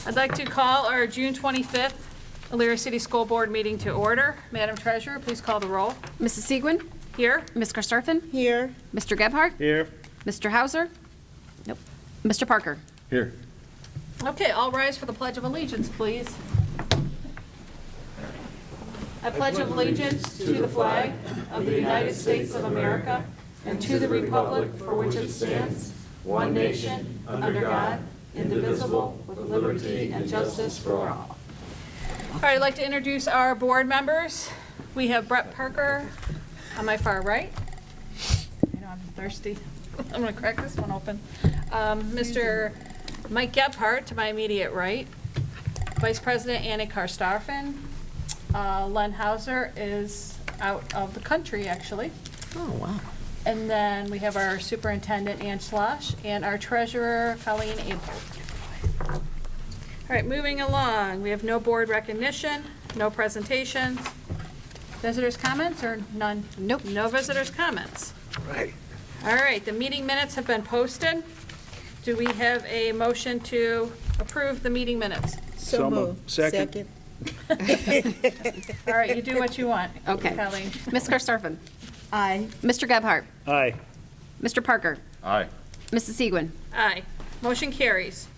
I'd like to call our June 25th Elyria City School Board meeting to order. Madam Treasurer, please call the roll. Mrs. Seguin? Here. Ms. Karstoffen? Here. Mr. Gebhardt? Here. Mr. Hauser? Nope. Mr. Parker? Here. Okay, all rise for the Pledge of Allegiance, please. I pledge allegiance to the flag of the United States of America and to the republic for which it stands, one nation, under God, indivisible, with liberty and justice for all. All right, I'd like to introduce our board members. We have Brett Parker on my far right. I know I'm thirsty. I'm going to crack this one open. Mr. Mike Gebhardt to my immediate right. Vice President Annie Karstoffen. Len Hauser is out of the country, actually. Oh, wow. And then we have our Superintendent, Ann Schloss, and our Treasurer, Colleen Abel. All right, moving along. We have no board recognition, no presentations. Visitors' comments or none? Nope. No visitors' comments. Right. All right, the meeting minutes have been posted. Do we have a motion to approve the meeting minutes? So moved. Second. All right, you do what you want. Okay. Colleen. Ms. Karstoffen? Aye. Mr. Gebhardt? Aye. Mr. Parker? Aye. Mrs. Seguin? Aye. Motion carries.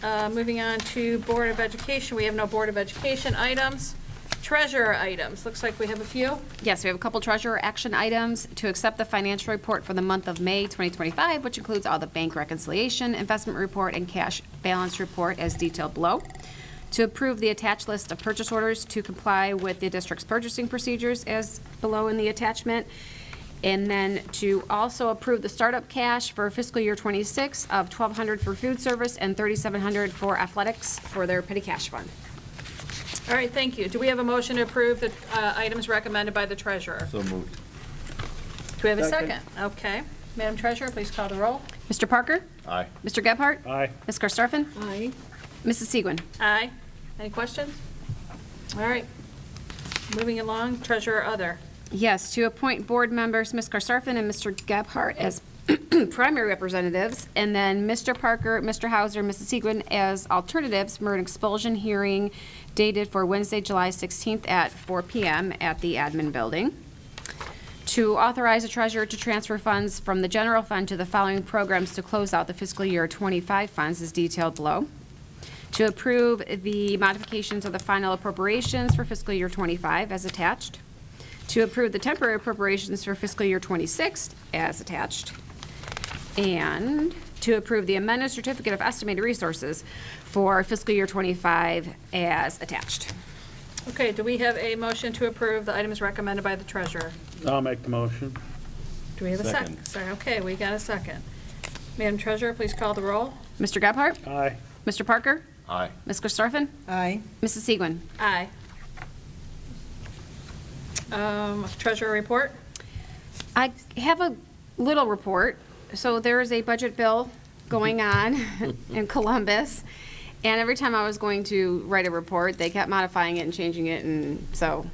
Moving on to Board of Education. We have no Board of Education items. Treasurer items. Looks like we have a few. Yes, we have a couple treasurer action items to accept the financial report for the month of May 2025, which includes all the bank reconciliation, investment report, and cash balance report as detailed below. To approve the attached list of purchase orders to comply with the district's purchasing procedures as below in the attachment. And then to also approve the startup cash for fiscal year 26 of $1,200 for food service and $3,700 for athletics for their petty cash fund. All right, thank you. Do we have a motion to approve the items recommended by the treasurer? So moved. Do we have a second? Okay. Madam Treasurer, please call the roll. Mr. Parker? Aye. Mr. Gebhardt? Aye. Ms. Karstoffen? Aye. Mrs. Seguin? Aye. Any questions? All right. Moving along, treasurer other. Yes, to appoint board members, Ms. Karstoffen and Mr. Gebhardt as primary representatives, and then Mr. Parker, Mr. Hauser, Mrs. Seguin as alternatives for an expulsion hearing dated for Wednesday, July 16th at 4 p.m. at the admin building. To authorize the treasurer to transfer funds from the general fund to the following programs to close out the fiscal year 25 funds as detailed below. To approve the modifications of the final appropriations for fiscal year 25 as attached. To approve the temporary appropriations for fiscal year 26 as attached. And to approve the amended certificate of estimated resources for fiscal year 25 as attached. Okay, do we have a motion to approve the items recommended by the treasurer? I'll make the motion. Do we have a second? Second. Sorry, okay, we got a second. Madam Treasurer, please call the roll. Mr. Gebhardt? Aye. Mr. Parker? Aye. Ms. Karstoffen? Aye. Mrs. Seguin? Aye. Treasurer report? I have a little report. So there is a budget bill going on in Columbus. And every time I was going to write a report, they kept modifying it and changing it. And so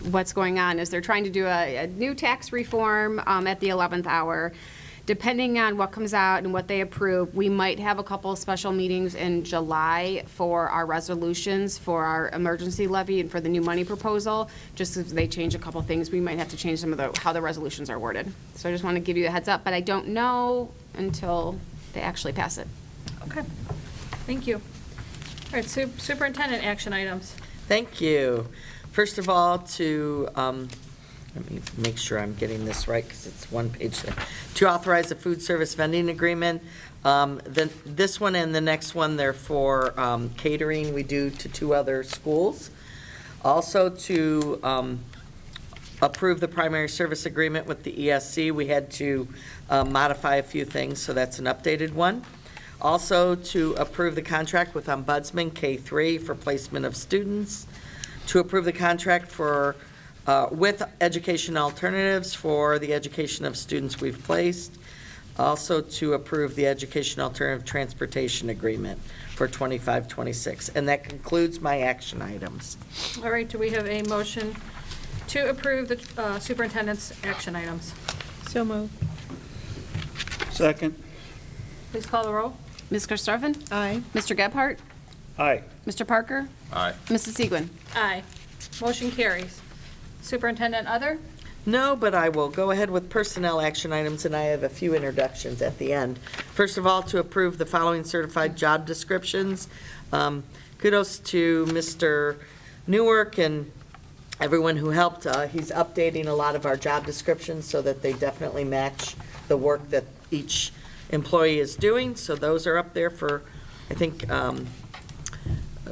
what's going on is they're trying to do a new tax reform at the 11th hour. Depending on what comes out and what they approve, we might have a couple of special meetings in July for our resolutions for our emergency levy and for the new money proposal. Just if they change a couple things, we might have to change some of how the resolutions are worded. So I just want to give you a heads up, but I don't know until they actually pass it. Okay, thank you. All right, superintendent action items. Thank you. First of all, let me make sure I'm getting this right because it's one page there. To authorize the food service vending agreement. This one and the next one, they're for catering we do to 2 other schools. Also to approve the primary service agreement with the ESC. We had to modify a few things, so that's an updated one. Also to approve the contract with Ombudsman K3 for placement of students. To approve the contract for with Education Alternatives for the education of students we've placed. Also to approve the Education Alternative Transportation Agreement for 25-26. And that concludes my action items. All right, do we have a motion to approve the superintendent's action items? So moved. Second. Please call the roll. Ms. Karstoffen? Aye. Mr. Gebhardt? Aye. Mr. Parker? Aye. Mrs. Segwin? Aye. Motion carries. Superintendent Other? No, but I will go ahead with personnel action items, and I have a few introductions at the end. First of all, to approve the following certified job descriptions. Kudos to Mr. Newark and everyone who helped. He's updating a lot of our job descriptions so that they definitely match the work that each employee is doing. So those are up there for, I think,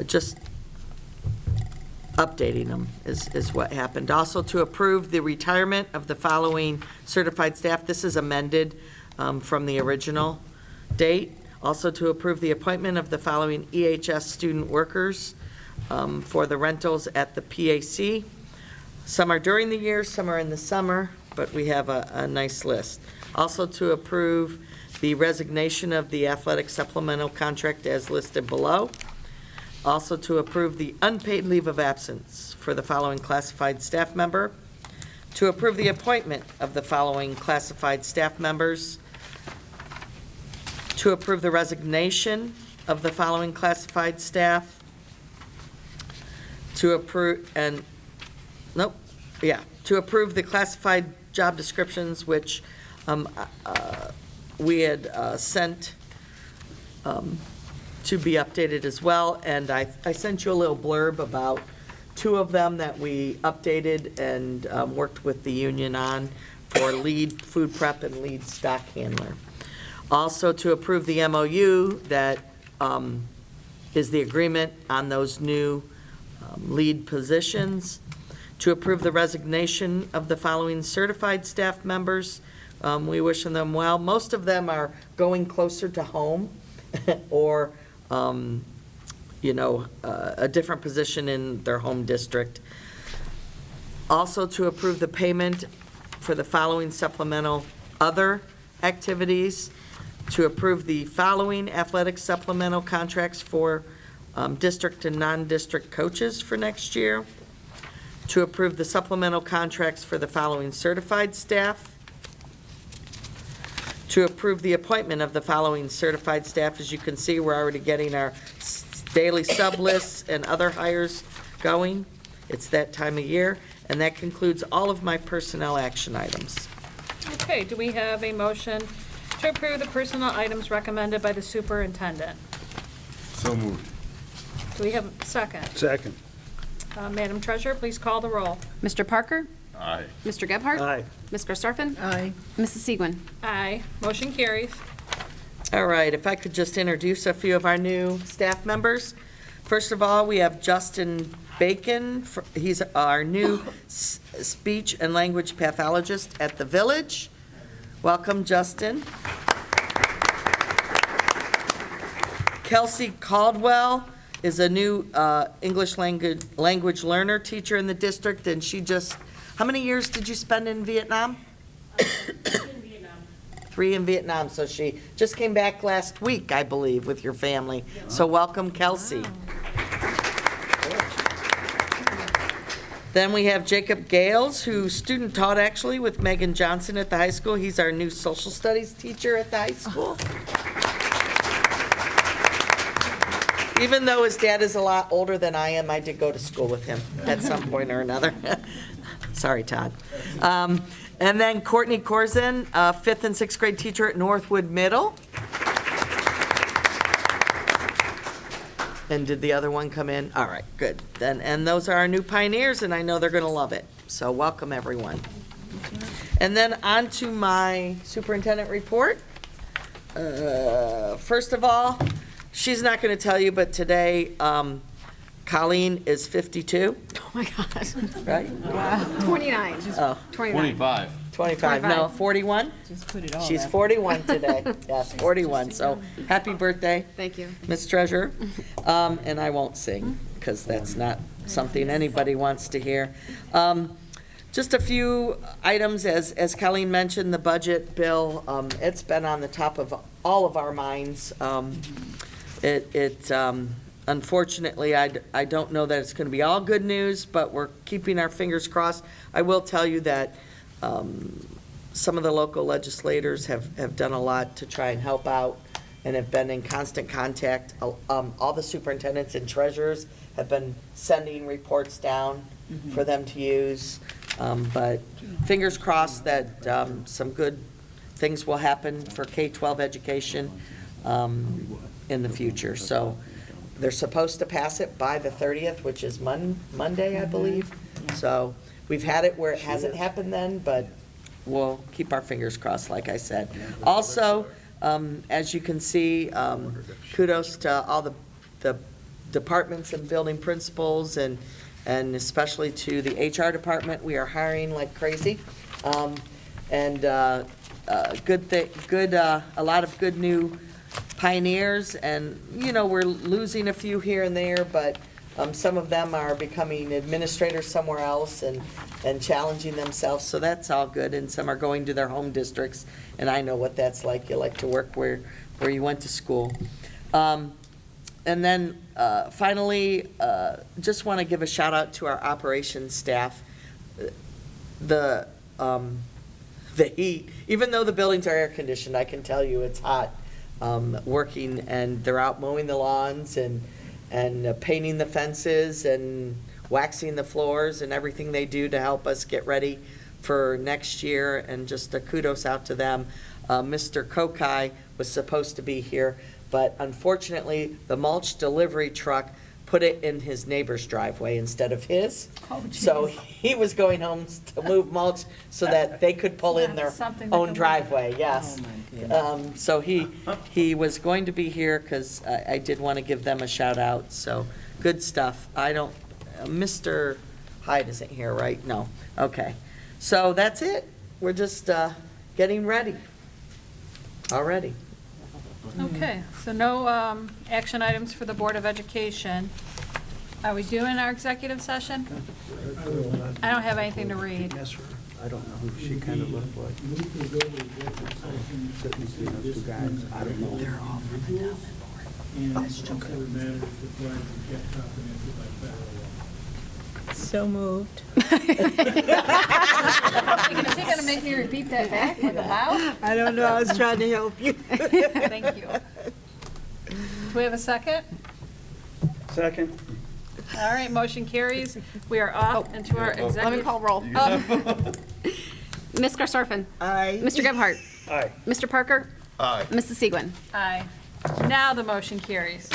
just updating them is what happened. Also to approve the retirement of the following certified staff. This is amended from the original date. Also to approve the appointment of the following EHS student workers for the rentals at the PAC. Some are during the year, some are in the summer, but we have a nice list. Also to approve the resignation of the athletic supplemental contract as listed below. Also to approve the unpaid leave of absence for the following classified staff member. To approve the appointment of the following classified staff members. To approve the resignation of the following classified staff. To approve, to approve the classified job descriptions, which we had sent to be updated as well, and I sent you a little blurb about two of them that we updated and worked with the union on for lead food prep and lead stock handler. Also to approve the MOU that is the agreement on those new lead positions. To approve the resignation of the following certified staff members. We wish them well. Most of them are going closer to home or a different position in their home district. Also to approve the payment for the following supplemental other activities. To approve the following athletic supplemental contracts for district and non-district coaches for next year. To approve the supplemental contracts for the following certified staff. To approve the appointment of the following certified staff. As you can see, we're already getting our daily sub lists and other hires going. It's that time of year, and that concludes all of my personnel action items. Okay, do we have a motion to approve the personnel items recommended by the superintendent? So moved. Do we have a second? Second. Madam Treasurer, please call the roll. Mr. Parker? Aye. Mr. Gebhardt? Aye. Ms. Karstoffen? Aye. Mrs. Segwin? Aye. Motion carries. All right, if I could just introduce a few of our new staff members. First of all, we have Justin Bacon. He's our new speech and language pathologist at the Village. Welcome, Justin. Kelsey Caldwell is a new English language learner teacher in the district, and she just, how many years did you spend in Vietnam? 3 in Vietnam, so she just came back last week, I believe, with your family. So welcome, Kelsey. Then we have Jacob Gales, who student taught actually with Megan Johnson at the high school. He's our new social studies teacher at the high school. Even though his dad is a lot older than I am, I did go to school with him at some point or another. Sorry, Todd. And then Courtney Corzin, 5th and 6th grade teacher at Northwood Middle. And did the other one come in? All right, good. Then, and those are our new pioneers, and I know they're going to love it. So welcome, everyone. And then on to my superintendent report. First of all, she's not going to tell you, but today, Colleen is 52, Oh, my God. right? 29. Oh, 29. 25. 25, no, 41? Just put it all She's up. 41 today. Yes, 41. So happy birthday, Thank you. Miss Treasurer. And I won't sing, because that's not something anybody wants to hear. Just a few items, as Colleen mentioned, the budget bill, it's been on the top of all of our minds. Unfortunately, I don't know that it's going to be all good news, but we're keeping our fingers crossed. I will tell you that some of the local legislators have done a lot to try and help out and have been in constant contact. All the superintendents and treasurers have been sending reports down for them to use. But fingers crossed that some good things will happen for K-12 education in the future. So they're supposed to pass it by the 30th, which is Monday, I believe. So we've had it where it hasn't happened then, but we'll keep our fingers crossed, like I said. Also, as you can see, kudos to all the departments and building principals, and especially to the HR department. We are hiring like crazy. A lot of good new pioneers, and, you know, we're losing a few here and there, but some of them are becoming administrators somewhere else and challenging themselves, so that's all good, and some are going to their home districts, and I know what that's like. You like to work where you went to school. And then finally, just want to give a shout out to our operations staff. The heat, even though the buildings are air conditioned, I can tell you it's hot working, and they're out mowing the lawns and painting the fences and waxing the floors and everything they do to help us get ready for next year, and just a kudos out to them. Mr. Kokai was supposed to be here, but unfortunately, the mulch delivery truck put it in his neighbor's driveway instead of his. So he was going home to move mulch so that they could pull in their own driveway, yes. So he was going to be here because I did want to give them a shout out, so good stuff. Mr. Hyde isn't here, right? No, okay. So that's it. We're just getting ready already. Okay, so no action items for the Board of Education. Are we doing our executive session? I don't have anything to read. Yes, sir. I don't know who she kind of looked like. Sitting between those two guys. I don't know. They're all from the Endowment Board. So moved. Is he gonna make me repeat that back like loud? I don't know, I was trying to help you. Thank you. Do we have a second? Second. All right, motion carries. We are off into our executive. Let me call roll. Ms. Garcerfin. Aye. Mr. Gebhardt. Aye. Mr. Parker. Aye. Mrs. Segwin. Aye. Now the motion carries.